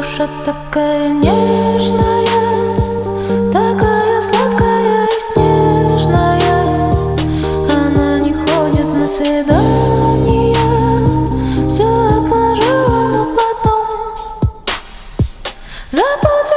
душа такая нежная, такая сладкая и снежная. Она не ходит на свидания, все отложила на потом. Забудь